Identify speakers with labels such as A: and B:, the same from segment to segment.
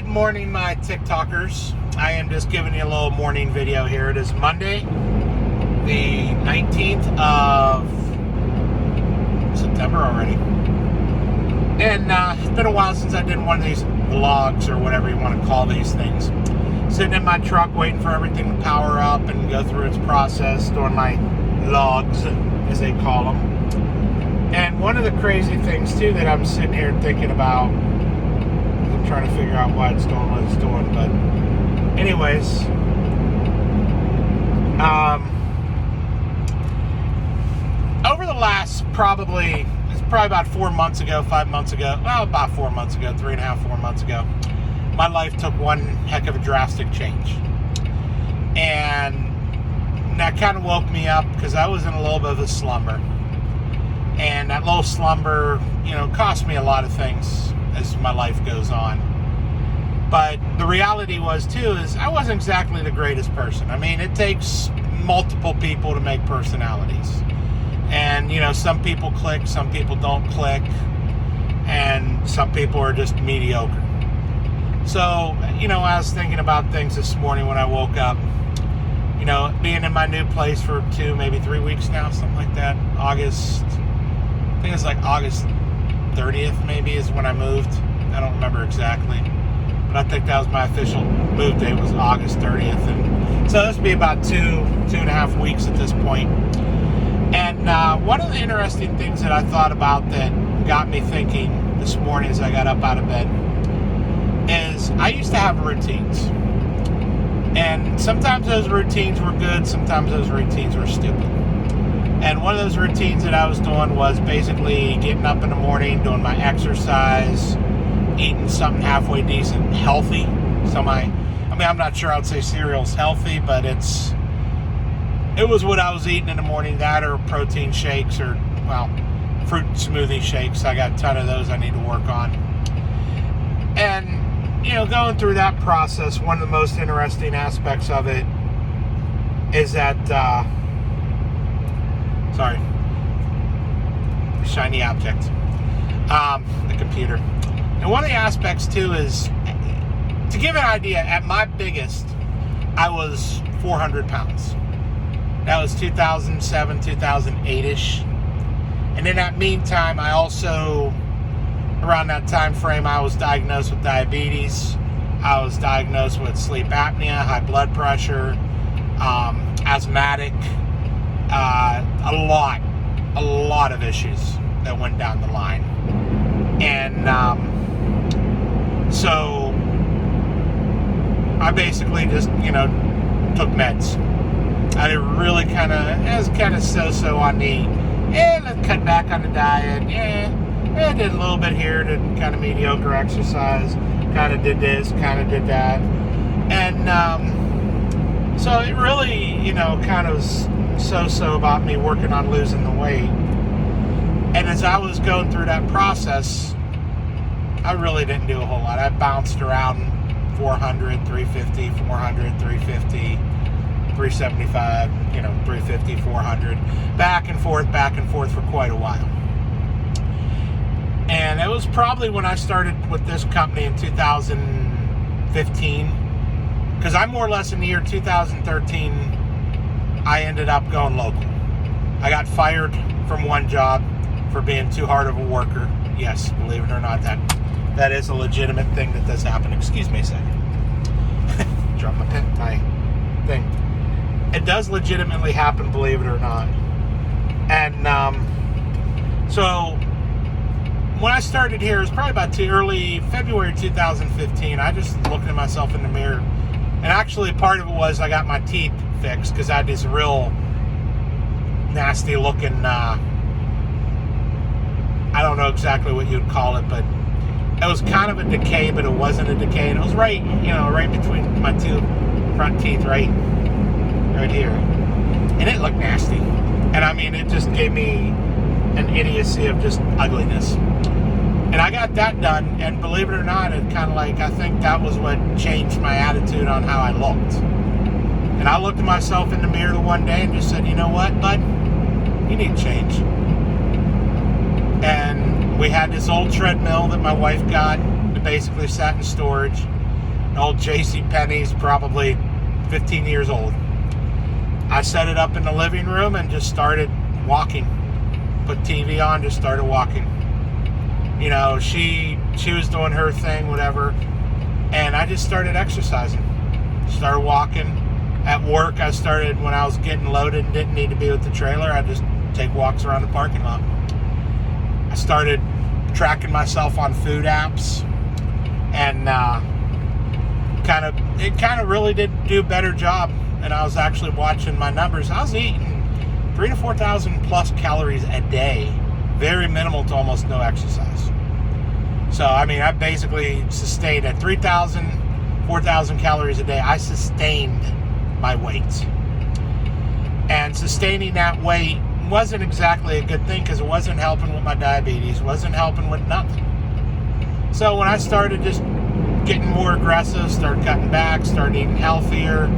A: Good morning, my TikTokers. I am just giving you a little morning video here. It is Monday, the 19th of September already. And it's been a while since I did one of these vlogs, or whatever you want to call these things. Sitting in my truck waiting for everything to power up and go through its process, doing my logs, as they call them. And one of the crazy things, too, that I'm sitting here thinking about, I'm trying to figure out why it's doing what it's doing, but anyways, over the last probably about 4 months ago, 5 months ago, well, about 4 months ago, 3.5, 4 months ago, my life took one heck of a drastic change. And that kind of woke me up because I was in a little bit of a slumber. And that little slumber, cost me a lot of things as my life goes on. But the reality was, too, is I wasn't exactly the greatest person. I mean, it takes multiple people to make personalities. And, some people click, some people don't click, and some people are just mediocre. So, I was thinking about things this morning when I woke up. Being in my new place for 2, maybe 3 weeks now, something like that. I think it's like August 30th maybe is when I moved. I don't remember exactly. But I think that was my official move date, was August 30th. And so this would be about 2.5 weeks at this point. And one of the interesting things that I thought about that got me thinking this morning as I got up out of bed is I used to have routines. And sometimes those routines were good, sometimes those routines were stupid. And one of those routines that I was doing was basically getting up in the morning, doing my exercise, eating something halfway decent, healthy. I'm not sure I'd say cereal's healthy, but it was what I was eating in the morning, that or protein shakes or, fruit smoothie shakes. I got a ton of those I need to work on. And, going through that process, one of the most interesting aspects of it is that, shiny object, the computer. And one of the aspects, too, is, to give an idea, at my biggest, I was 400 pounds. That was 2007, 2008-ish. And in that meantime, I also, around that time frame, I was diagnosed with diabetes. I was diagnosed with sleep apnea, high blood pressure, asthmatic, a lot of issues that went down the line. And so I basically just, took meds. I did really it was kind of so-so on the, let's cut back on the diet. I did a little bit here, did kind of mediocre exercise, kind of did this, kind of did that. And so it really, kind of was so-so about me working on losing the weight. And as I was going through that process, I really didn't do a whole lot. I bounced around 400, 350, 400, 350, 375, 350, 400, back and forth for quite a while. And it was probably when I started with this company in 2015, because I more or less in the year 2013, I ended up going local. I got fired from one job for being too hard of a worker. Yes, believe it or not, that is a legitimate thing that does happen. Excuse me a second. Drop my thing. It does legitimately happen, believe it or not. And so when I started here, it was probably about early February 2015. I just looked at myself in the mirror. And actually, part of it was I got my teeth fixed because I had this real nasty looking, I don't know exactly what you'd call it, but it was kind of a decay, but it wasn't a decay. And it was right between my two front teeth, right here. And it looked nasty. And I mean, it just gave me an idiocy of just ugliness. And I got that done, and believe it or not, it kind of I think that was what changed my attitude on how I looked. And I looked at myself in the mirror the one day and just said, you know what, bud? You need change. And we had this old treadmill that my wife got that basically sat in storage. An old J.C. Penney's, probably 15 years old. I set it up in the living room and just started walking. Put TV on, just started walking. You know, she was doing her thing, whatever, and I just started exercising. Started walking. At work, I started, when I was getting loaded and didn't need to be with the trailer, I just take walks around the parking lot. I started tracking myself on food apps, and it kind of really did do a better job. And I was actually watching my numbers. I was eating 3,000 to 4,000 plus calories a day, very minimal to almost no exercise. So I mean, I basically sustained at 3,000, 4,000 calories a day. I sustained my weight, and sustaining that weight wasn't exactly a good thing, because it wasn't helping with my diabetes, wasn't helping with nothing. So when I started just getting more aggressive, started cutting back, started eating healthier,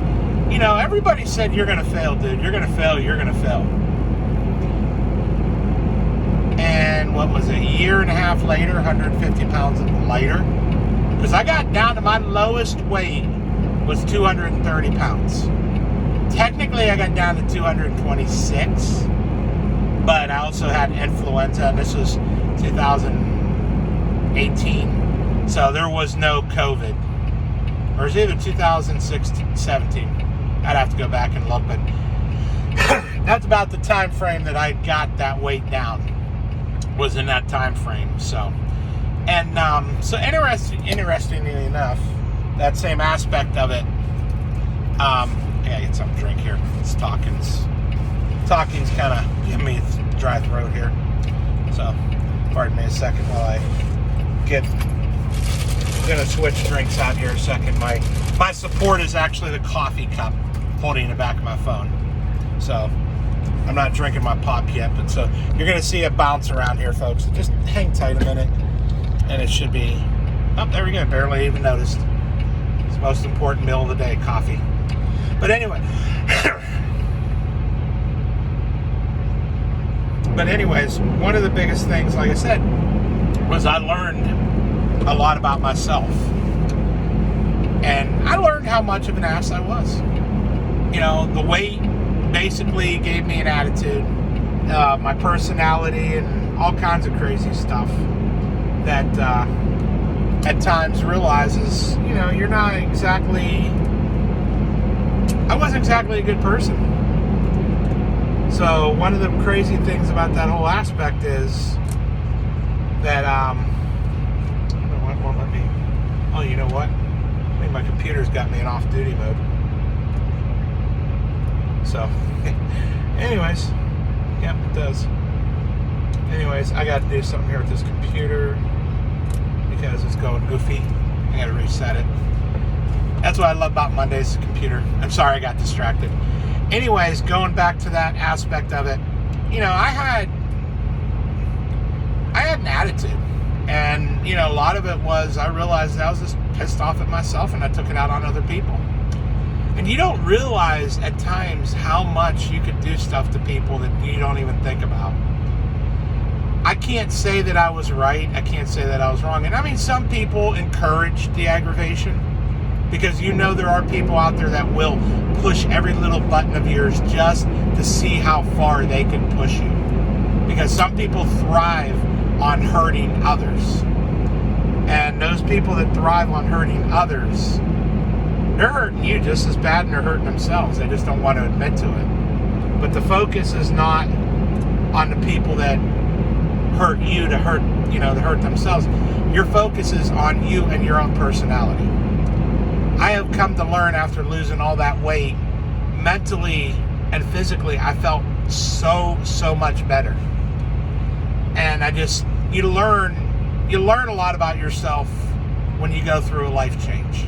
A: you know, everybody said, you're gonna fail, dude, you're gonna fail. And what was it, a year and a half later, 150 pounds lighter, because I got down to my lowest weight was 230 pounds. Technically, I got down to 226, but I also had influenza, and this was 2018, so there was no COVID. Or it was either 2016, 17. I'd have to go back and look, but that's about the time frame that I got that weight down, was in that time frame. So, and so interestingly enough, that same aspect of it, I gotta get some drink here. It's talking's kind of giving me a dry throat here. So, pardon me a second while I I'm gonna switch drinks out here a second. My support is actually the coffee cup holding the back of my phone. So, I'm not drinking my pop yet, but so you're gonna see it bounce around here, folks. So just hang tight a minute, and it should be. Oh, there we go. Barely even noticed. It's the most important meal of the day, coffee. But anyway, one of the biggest things, like I said, was I learned a lot about myself. And I learned how much of an ass I was. You know, the weight basically gave me an attitude, my personality, and all kinds of crazy stuff that at times realizes, you know, you're not exactly, I wasn't exactly a good person. So one of the crazy things about that whole aspect is that, I don't know what won't let me, oh, you know what? I think my computer's got me in off-duty mode. So, anyways, yep, it does. Anyways, I got to do something here with this computer because it's going goofy. I got to reset it. That's what I love about Monday's computer. I'm sorry I got distracted. Anyways, going back to that aspect of it, you know, I had an attitude. And, you know, a lot of it was, I realized I was just pissed off at myself, and I took it out on other people. And you don't realize at times how much you could do stuff to people that you don't even think about. I can't say that I was right. I can't say that I was wrong. And I mean, some people encourage the aggravation, because you know there are people out there that will push every little button of yours just to see how far they can push you. Because some people thrive on hurting others. And those people that thrive on hurting others, they're hurting you just as bad, and they're hurting themselves. They just don't want to admit to it. But the focus is not on the people that hurt you to hurt themselves. Your focus is on you and your own personality. I have come to learn, after losing all that weight, mentally and physically, I felt so much better. And you learn a lot about yourself when you go through a life change.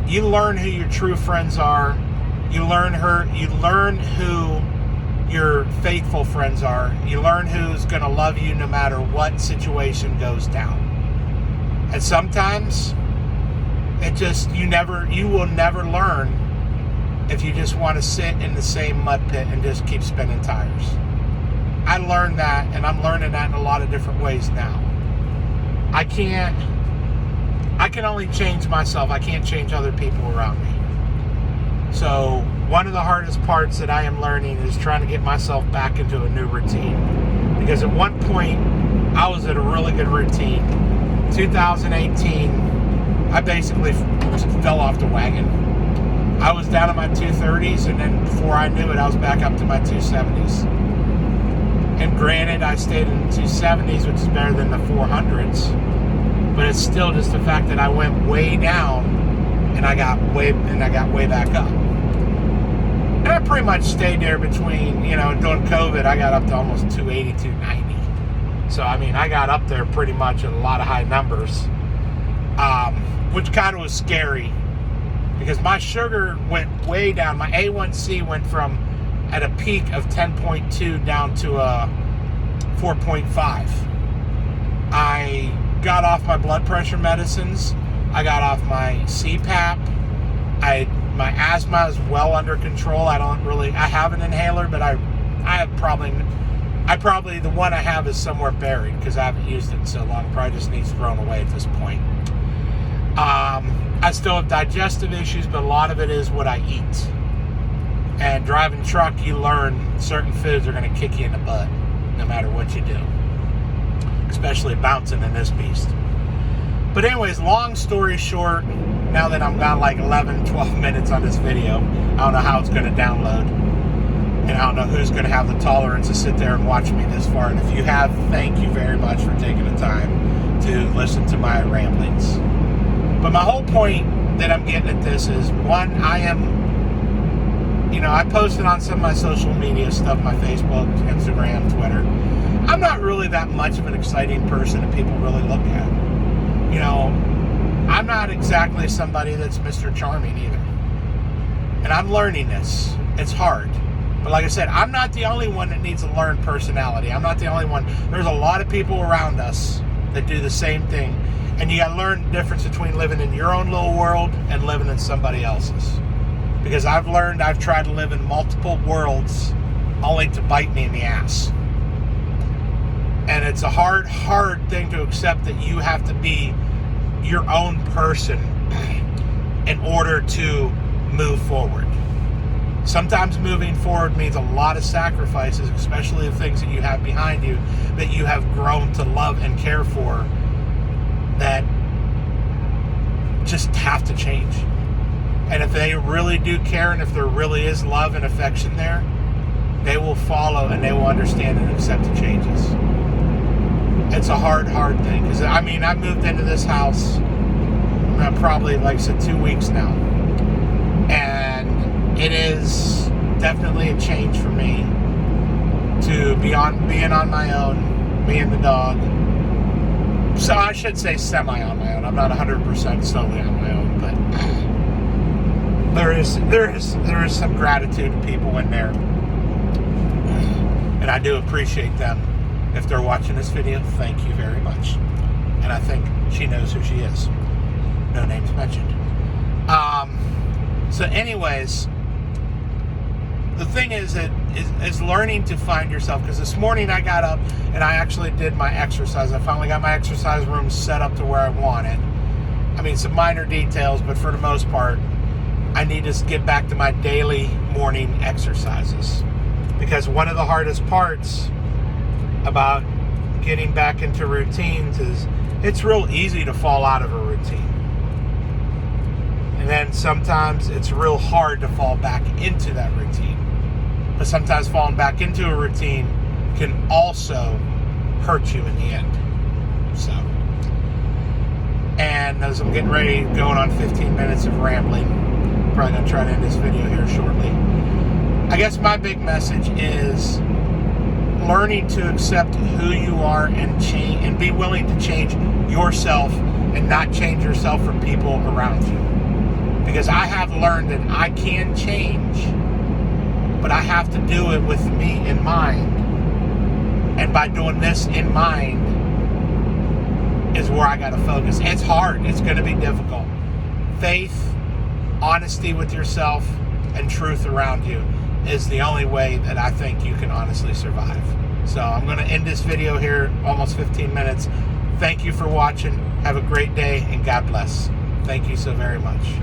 A: You learn who your true friends are. You learn who your faithful friends are. You learn who's going to love you no matter what situation goes down. And sometimes you will never learn if you just want to sit in the same mud pit and just keep spinning tires. I learned that, and I'm learning that in a lot of different ways now. I can't can only change myself. I can't change other people around me. So one of the hardest parts that I am learning is trying to get myself back into a new routine. Because at one point, I was at a really good routine. 2018, I basically fell off the wagon. I was down in my 230s, and then before I knew it, I was back up to my 270s. And granted, I stayed in the 270s, which is better than the 400s. But it's still just the fact that I went way down, and I got way back up. And I pretty much stayed there between, during COVID, I got up to almost 280, 290. So, I mean, I got up there pretty much at a lot of high numbers, which kind of was scary because my sugar went way down. My A1C went from at a peak of 10.2 down to a 4.5. I got off my blood pressure medicines. I got off my CPAP. My asthma is well under control. I have an inhaler, but I probably the one I have is somewhere buried because I haven't used it in so long. It probably just needs thrown away at this point. I still have digestive issues, but a lot of it is what I eat. And driving truck, you learn certain foods are going to kick you in the butt no matter what you do, especially bouncing in this beast. But anyways, long story short, now that I'm got like 11, 12 minutes on this video, I don't know how it's going to download. And I don't know who's going to have the tolerance to sit there and watch me this far. And if you have, thank you very much for taking the time to listen to my ramblings. But my whole point that I'm getting at this is, one, I posted on some of my social media stuff, my Facebook, Instagram, Twitter. I'm not really that much of an exciting person that people really look at. I'm not exactly somebody that's Mr. Charming either. And I'm learning this. It's hard. But like I said, I'm not the only one that needs to learn personality. I'm not the only one. There's a lot of people around us that do the same thing. And you got to learn the difference between living in your own little world and living in somebody else's. Because I've tried to live in multiple worlds only to bite me in the ass. And it's a hard thing to accept that you have to be your own person in order to move forward. Sometimes moving forward means a lot of sacrifices, especially the things that you have behind you that you have grown to love and care for, that just have to change. And if they really do care, and if there really is love and affection there, they will follow and they will understand and accept the changes. It's a hard thing. Because, I moved into this house probably, like I said, 2 weeks now. And it is definitely a change for me to being on my own, me and the dog. So I should say semi on my own. I'm not 100% solely on my own, but there is some gratitude to people in there. And I do appreciate them. If they're watching this video, thank you very much. And I think she knows who she is. No names mentioned. So anyways, the thing is learning to find yourself. Because this morning I got up and I actually did my exercise. I finally got my exercise room set up to where I want it. Some minor details, but for the most part, I need to get back to my daily morning exercises. Because one of the hardest parts about getting back into routines is it's real easy to fall out of a routine. And then sometimes it's real hard to fall back into that routine. But sometimes falling back into a routine can also hurt you in the end. So, and as I'm getting ready, going on 15 minutes of rambling, probably going to try to end this video here shortly. I guess my big message is learning to accept who you are and change, and be willing to change yourself and not change yourself for people around you. Because I have learned that I can change, but I have to do it with me in mind. And by doing this in mind is where I got to focus. It's hard. It's going to be difficult. Faith, honesty with yourself, and truth around you is the only way that I think you can honestly survive. So I'm going to end this video here, almost 15 minutes. Thank you for watching. Have a great day, and God bless. Thank you so very much.